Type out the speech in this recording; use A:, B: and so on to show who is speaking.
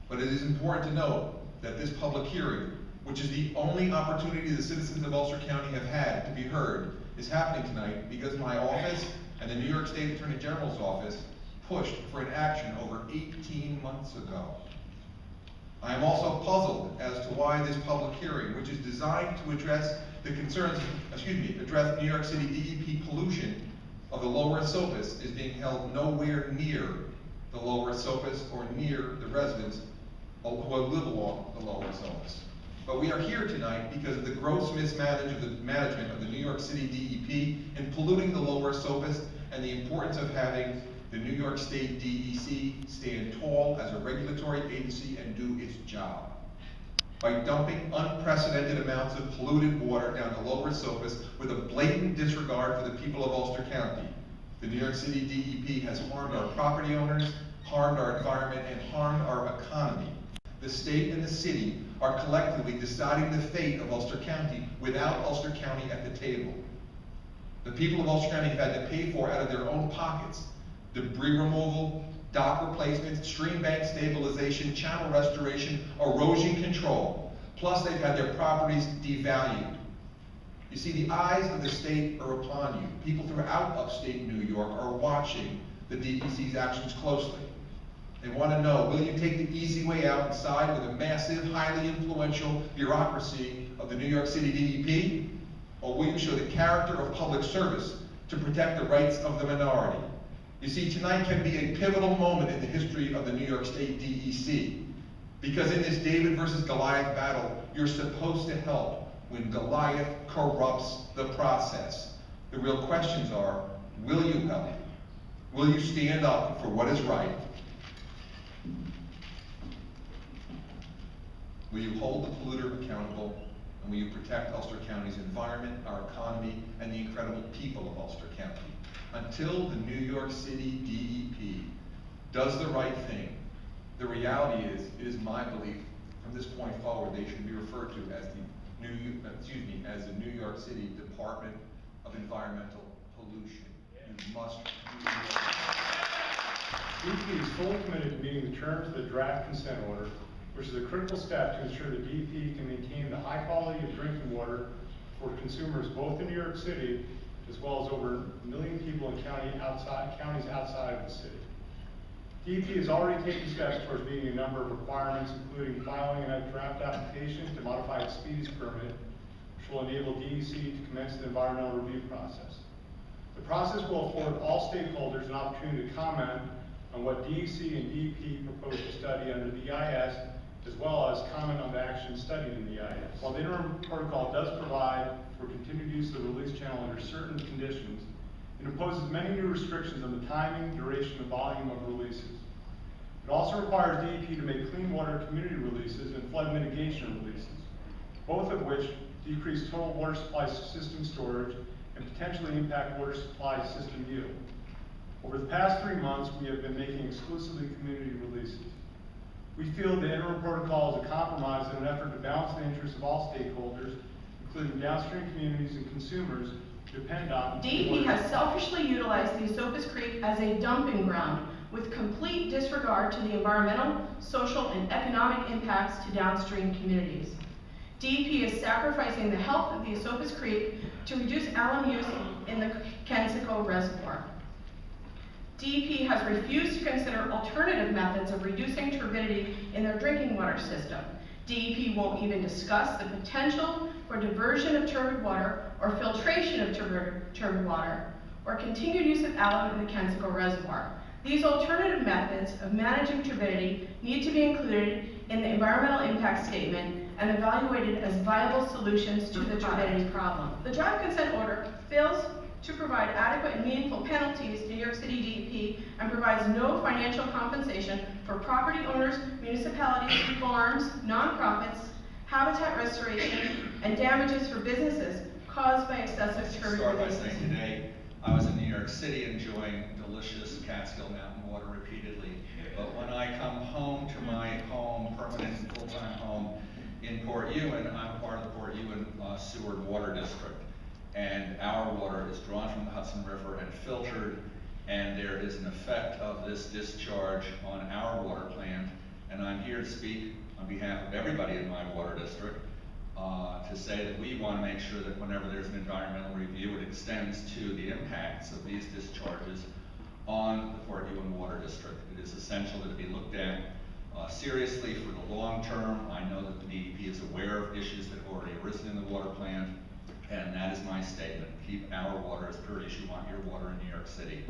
A: But it is important to note that this public hearing, which is the only opportunity the citizens of Ulster County have had to be heard, is happening tonight because my office and the New York State Attorney General's office pushed for an action over 18 months ago. I am also puzzled as to why this public hearing, which is designed to address the concerns, address New York City DEP pollution of the Lower Esopus, is being held nowhere near the Lower Esopus or near the residents who live along the Lower Esopus. But we are here tonight because of the gross mismanagement of the New York City DEP in polluting the Lower Esopus and the importance of having the New York State DEC stand tall as a regulatory agency and do its job. By dumping unprecedented amounts of polluted water down the Lower Esopus with a blatant disregard for the people of Ulster County, the New York City DEP has harmed our property owners, harmed our environment, and harmed our economy. The state and the city are collectively deciding the fate of Ulster County without Ulster County at the table. The people of Ulster County have had to pay for, out of their own pockets, debris removal, dock replacements, stream bank stabilization, channel restoration, erosion control. Plus, they've had their properties devalued. You see, the eyes of the state are upon you. People throughout upstate New York are watching the DEC's actions closely. They want to know, will you take the easy way out and side with a massive, highly influential bureaucracy of the New York City DEP? Or will you show the character of public service to protect the rights of the minority? You see, tonight can be a pivotal moment in the history of the New York State DEC. Because in this David versus Goliath battle, you're supposed to help when Goliath corrupts the process. The real questions are, will you help? Will you stand up for what is right? Will you hold the polluter accountable? And will you protect Ulster County's environment, our economy, and the incredible people of Ulster County? Until the New York City DEP does the right thing, the reality is, it is my belief, from this point forward, they should be referred to as the New York City Department of Environmental Pollution. You must
B: DEP is fully committed to meeting the terms of the draft consent order, which is a critical step to ensure that DEP can maintain the high quality of drinking water for consumers both in New York City as well as over 1 million people in counties outside of the city. DEP has already taken steps towards meeting a number of requirements, including filing a draft application to modify its speedies permit, which will enable DEC to commence the environmental review process. The process will afford all stakeholders an opportunity to comment on what DEC and DEP propose to study under the EIS, as well as comment on the actions studied in the EIS. While the interim protocol does provide for continued use of the release channel under certain conditions, it imposes many new restrictions on the timing, duration, and volume of releases. It also requires DEP to make clean water community releases and flood mitigation releases, both of which decrease total water supply system storage and potentially impact water supply system yield. Over the past 3 months, we have been making exclusively community releases. We feel the interim protocol is a compromise in an effort to balance the interests of all stakeholders, including downstream communities and consumers who depend on
C: DEP has selfishly utilized the Esopus Creek as a dumping ground with complete disregard to the environmental, social, and economic impacts to downstream communities. DEP is sacrificing the health of the Esopus Creek to reduce alum use in the Kensico Reservoir. DEP has refused to consider alternative methods of reducing turbidity in their drinking water system. DEP won't even discuss the potential for diversion of turbid water or filtration of turbid water or continued use of alum in the Kensico Reservoir. These alternative methods of managing turbidity need to be included in the environmental impact statement and evaluated as viable solutions to the turbidity problem. The draft consent order fails to provide adequate and meaningful penalties to New York City DEP and provides no financial compensation for property owners, municipalities, farms, nonprofits, habitat restoration, and damages for businesses caused by excessive turbid releases.
D: Today, I was in New York City enjoying delicious Catskill Mountain water repeatedly, but when I come home to my home, permanent and full-time home in Port Ewan, I'm part of the Port Ewan Seward Water District. And our water is drawn from the Hudson River and filtered, and there is an effect of this discharge on our water plant. And I'm here to speak on behalf of everybody in my water district, to say that we want to make sure that whenever there's an environmental review, it extends to the impacts of these discharges on the Port Ewan Water District. It is essential that it be looked at seriously for the long term. I know that the DEP is aware of issues that have already arisen in the water plant, and that is my statement. Keep our water as pure as you want your water in New York City.